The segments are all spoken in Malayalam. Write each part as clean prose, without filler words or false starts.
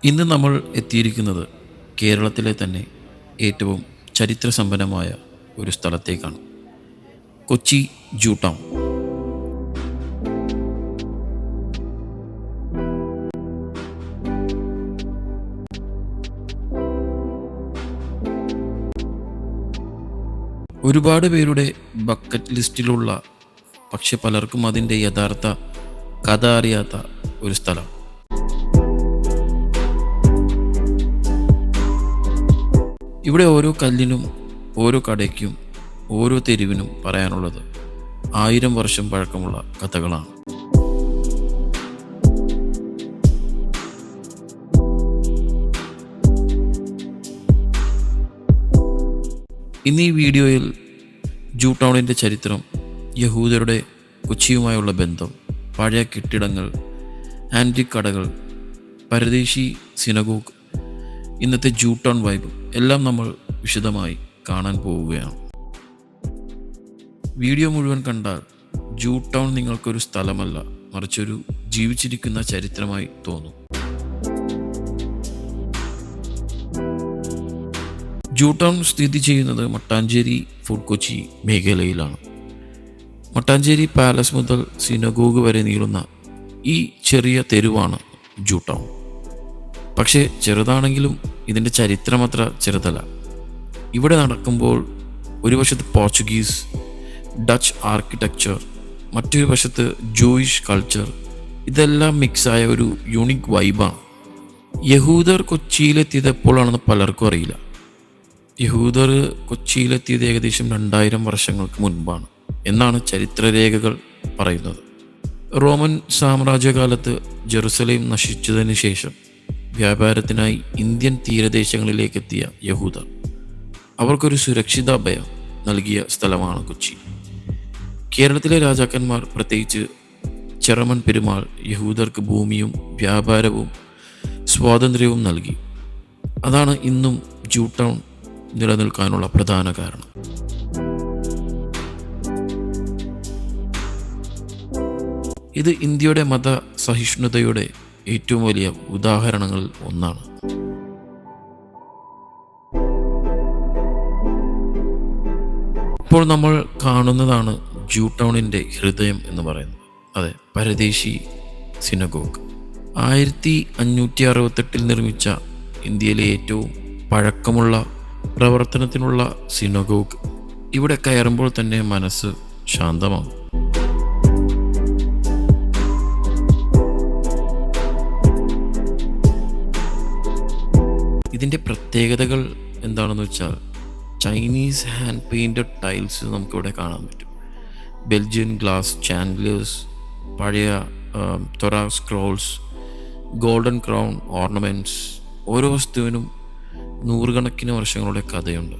ഇന്ന് നമ്മൾ എത്തിയിരിക്കുന്നത് കേരളത്തിലെ തന്നെ ഏറ്റവും ചരിത്രസമ്പന്നമായ ഒരു സ്ഥലത്തേക്കാണ്. കൊച്ചി ജൂ ടൗൺ. ഒരുപാട് പേരുടെ ബക്കറ്റ് ലിസ്റ്റിലുള്ള, പക്ഷെ പലർക്കും അതിൻ്റെ യഥാർത്ഥ കഥ അറിയാത്ത ഒരു സ്ഥലം. ഇവിടെ ഓരോ കല്ലിനും, ഓരോ കടയ്ക്കും, ഓരോ തെരുവിനും പറയാനുള്ളത് 1000 വർഷം പഴക്കമുള്ള കഥകളാണ്. ഇന്ന് ഈ വീഡിയോയിൽ ജൂ ടൗണിൻ്റെ ചരിത്രം, യഹൂദരുടെ കൊച്ചിയുമായുള്ള ബന്ധം, പഴയ കെട്ടിടങ്ങൾ, ആൻറ്റിക് കടകൾ, പരദേശി സിനഗോഗ്, ഇന്നത്തെ ജൂ ടൗൺ വൈബ് എല്ലാം നമ്മൾ വിശദമായി കാണാൻ പോവുകയാണ്. വീഡിയോ മുഴുവൻ കണ്ടാൽ ജൂ ടൗൺ നിങ്ങൾക്കൊരു സ്ഥലമല്ല, മറിച്ചൊരു ജീവിച്ചിരിക്കുന്ന ചരിത്രമായി തോന്നും. ജൂ ടൗൺ സ്ഥിതി ചെയ്യുന്നത് മട്ടാഞ്ചേരി ഫോർട്ട് കൊച്ചി മേഖലയിലാണ്. മട്ടാഞ്ചേരി പാലസ് മുതൽ സിനഗോഗ് വരെ നീളുന്ന ഈ ചെറിയ തെരുവാണ് ജൂ ടൗൺ. പക്ഷേ ചെറുതാണെങ്കിലും ഇതിൻ്റെ ചരിത്രം അത്ര ചെറുതല്ല. ഇവിടെ നടക്കുമ്പോൾ ഒരു വശത്ത് പോർച്ചുഗീസ്, ഡച്ച് ആർക്കിടെക്ചർ, മറ്റൊരു വശത്ത് ജൂയിഷ് കൾച്ചർ, ഇതെല്ലാം മിക്സായ ഒരു യൂണിക് വൈബാണ്. യഹൂദർ കൊച്ചിയിലെത്തിയത് എപ്പോഴാണെന്ന് പലർക്കും അറിയില്ല. യഹൂദർ കൊച്ചിയിലെത്തിയത് ഏകദേശം 2000 വർഷങ്ങൾക്ക് മുൻപാണ് എന്നാണ് ചരിത്രരേഖകൾ പറയുന്നത്. റോമൻ സാമ്രാജ്യകാലത്ത് ജെറുസലേം നശിച്ചതിന് ശേഷം വ്യാപാരത്തിനായി ഇന്ത്യൻ തീരദേശങ്ങളിലേക്ക് എത്തിയ യഹൂദർ അവർക്കൊരു സുരക്ഷിത അഭയം നൽകിയ സ്ഥലമാണ് കൊച്ചി. കേരളത്തിലെ രാജാക്കന്മാർ, പ്രത്യേകിച്ച് ചെറമൻ പെരുമാൾ, യഹൂദർക്ക് ഭൂമിയും വ്യാപാരവും സ്വാതന്ത്ര്യവും നൽകി. അതാണ് ഇന്നും ജൂ ടൗൺ നിലനിൽക്കാനുള്ള പ്രധാന കാരണം. ഇത് ഇന്ത്യയുടെ മത സഹിഷ്ണുതയുടെ ഏറ്റവും വലിയ ഉദാഹരണങ്ങളിൽ ഒന്നാണ്. ഇപ്പോൾ നമ്മൾ കാണുന്നതാണ് ജൂ ടൗണിൻ്റെ ഹൃദയം എന്ന് പറയുന്നത്. അതെ, പരദേശി സിനഗോഗ്. 1568 നിർമ്മിച്ച ഇന്ത്യയിലെ ഏറ്റവും പഴക്കമുള്ള പ്രവർത്തനത്തിനുള്ള സിനഗോഗ്. ഇവിടെ കയറുമ്പോൾ തന്നെ മനസ്സ് ശാന്തമാകും. ഇതിൻ്റെ പ്രത്യേകതകൾ എന്താണെന്ന് വെച്ചാൽ, ചൈനീസ് ഹാൻഡ് പെയിൻറ്റഡ് ടൈൽസ് നമുക്കിവിടെ കാണാൻ പറ്റും. ബെൽജിയൻ ഗ്ലാസ് ചാൻഡ്ലേഴ്സ്, പഴയ തൊറ സ്ക്രോൾസ്, ഗോൾഡൻ ക്രൗൺ ഓർണമെൻറ്റ്സ്. ഓരോ വസ്തുവിനും നൂറുകണക്കിന് വർഷങ്ങളുടെ കഥയുണ്ട്.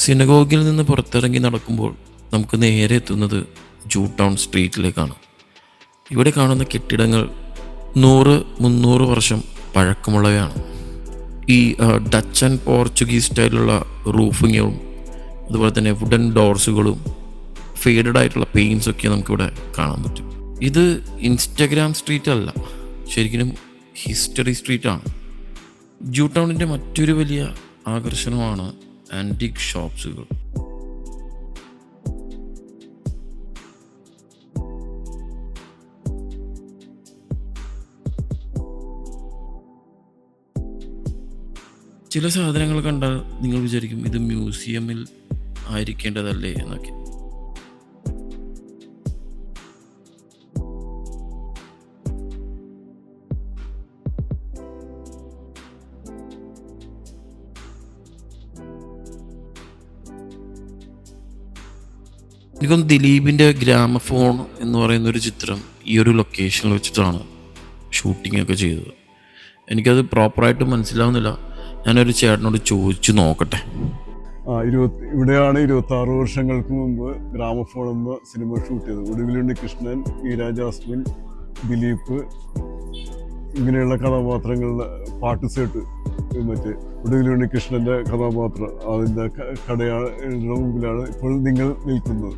സിനഗോഗിൽ നിന്ന് പുറത്തിറങ്ങി നടക്കുമ്പോൾ നമുക്ക് നേരെ എത്തുന്നത് ജൂ ടൗൺ സ്ട്രീറ്റിലേക്കാണ്. ഇവിടെ കാണുന്ന കെട്ടിടങ്ങൾ 100-300 വർഷം പഴക്കമുള്ളവയാണ്. ഈ ഡച്ച് ആൻഡ് പോർച്ചുഗീസ് സ്റ്റൈലുള്ള റൂഫിങ്ങും, അതുപോലെ തന്നെ വുഡൻ ഡോർസുകളും, ഫേഡഡ് ആയിട്ടുള്ള പെയിൻസൊക്കെ നമുക്കിവിടെ കാണാൻ പറ്റും. ഇത് ഇൻസ്റ്റഗ്രാം സ്ട്രീറ്റ് അല്ല, ശരിക്കും ഹിസ്റ്ററി സ്ട്രീറ്റാണ്. ജൂ ടൗണിൻ്റെ മറ്റൊരു വലിയ ആകർഷണമാണ് ആൻറ്റിക് ഷോപ്സുകൾ. ചില സാധനങ്ങൾ കണ്ടാൽ നിങ്ങൾ വിചാരിക്കും ഇത് മ്യൂസിയമിൽ ആയിരിക്കേണ്ടതല്ലേ എന്നൊക്കെ. എനിക്കൊന്ന് ദിലീപിൻ്റെ ഗ്രാമഫോൺ എന്ന് പറയുന്നൊരു ചിത്രം ഈ ഒരു ലൊക്കേഷനിൽ വെച്ചിട്ടാണ് ഷൂട്ടിംഗ് ഒക്കെ ചെയ്തത്. എനിക്കത് പ്രോപ്പറായിട്ട് മനസ്സിലാവുന്നില്ല. ഞാനൊരു ചേട്ടനോട് ചോദിച്ചു നോക്കട്ടെ. ഇവിടെയാണ് 26 വർഷങ്ങൾക്ക് മുമ്പ് ഗ്രാമഫോൺ എന്ന സിനിമ ഷൂട്ട് ചെയ്തത്. ഒടുവിലുണ്ണി കൃഷ്ണൻ, ഈരാ ജാസ്മിൻ, ദിലീപ്, ഇങ്ങനെയുള്ള കഥാപാത്രങ്ങളുടെ പാട്ട് സെറ്റ്, മറ്റേ ഒടുവിൽ ഉണ്ണികൃഷ്ണൻ്റെ കഥാപാത്രം, അതിൻ്റെ കടയാണ് മുമ്പിലാണ് ഇപ്പോൾ നിങ്ങൾ നിൽക്കുന്നത്.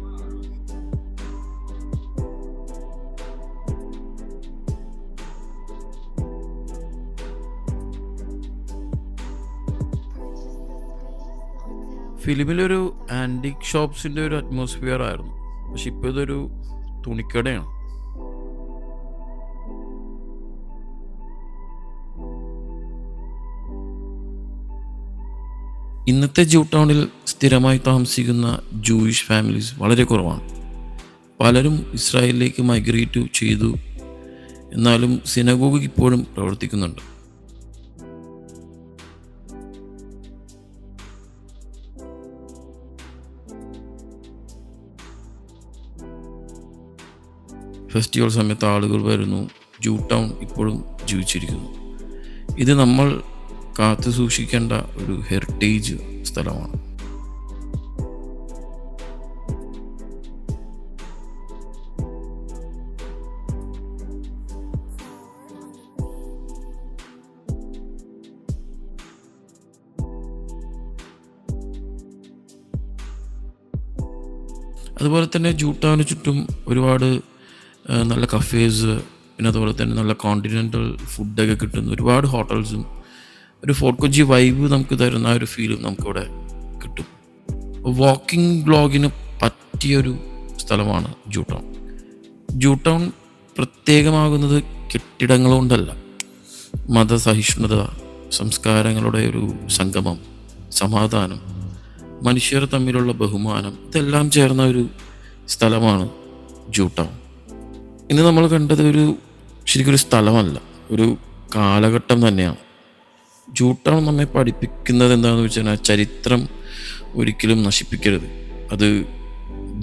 ഫിലിമിലൊരു ആൻറ്റിക് ഷോപ്സിൻ്റെ ഒരു അറ്റ്മോസ്ഫിയർ ആയിരുന്നു, പക്ഷെ ഇപ്പോൾ ഇതൊരു തുണിക്കടയാണ്. ഇന്നത്തെ ജൂ ടൗണിൽ സ്ഥിരമായി താമസിക്കുന്ന ജൂയിഷ് ഫാമിലീസ് വളരെ കുറവാണ്. പലരും ഇസ്രായേലിലേക്ക് മൈഗ്രേറ്റ് ചെയ്തു, എന്നാലും സിനഗോഗ് ഇപ്പോഴും പ്രവർത്തിക്കുന്നുണ്ട്. ഫെസ്റ്റിവൽ സമയത്ത് ആളുകൾ വരുന്നു. ജൂ ടൗൺ ഇപ്പോഴും ജീവിച്ചിരിക്കുന്നു. ഇത് നമ്മൾ കാത്തു സൂക്ഷിക്കേണ്ട ഒരു ഹെറിറ്റേജ് സ്ഥലമാണ്. അതുപോലെ തന്നെ ജൂ ടൗണിന് ചുറ്റും ഒരുപാട് നല്ല കഫേസ്, പിന്നെ അതുപോലെ തന്നെ നല്ല കോണ്ടിനെൻ്റൽ ഫുഡൊക്കെ കിട്ടുന്ന ഒരുപാട് ഹോട്ടൽസും ഒരു ഫോർട്ട് കൊച്ചി വൈബ് നമുക്ക് തരുന്ന ഒരു ഫീലും നമുക്കിവിടെ കിട്ടും. വാക്കിംഗ് ബ്ലോഗിന് പറ്റിയൊരു സ്ഥലമാണ് ജൂ ടൗൺ. ജൂ ടൗൺ പ്രത്യേകമാകുന്നത് കെട്ടിടങ്ങൾ കൊണ്ടല്ല, മതസഹിഷ്ണുത, സംസ്കാരങ്ങളുടെ ഒരു സംഗമം, സമാധാനം, മനുഷ്യർ തമ്മിലുള്ള ബഹുമാനം, ഇതെല്ലാം ചേർന്ന ഒരു സ്ഥലമാണ് ജൂ ടൗൺ. ഇന്ന് നമ്മൾ കണ്ടത് ശരിക്കൊരു സ്ഥലമല്ല, ഒരു കാലഘട്ടം തന്നെയാണ്. ജൂ ടൗൺ നമ്മെ പഠിപ്പിക്കുന്നത് എന്താണെന്ന് വെച്ചാൽ ചരിത്രം ഒരിക്കലും നശിപ്പിക്കരുത്, അത്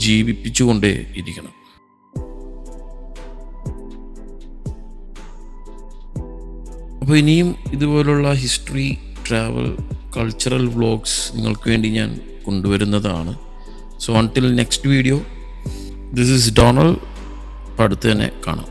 ജീവിപ്പിച്ചുകൊണ്ടേ ഇരിക്കണം. അപ്പോൾ ഇനിയും ഇതുപോലുള്ള ഹിസ്റ്ററി, ട്രാവൽ, കൾച്ചറൽ വ്ളോഗ്സ് നിങ്ങൾക്ക് വേണ്ടി ഞാൻ കൊണ്ടുവരുന്നതാണ്. So until next video, this is Donald. അടുത്ത് തന്നെ കാണാം.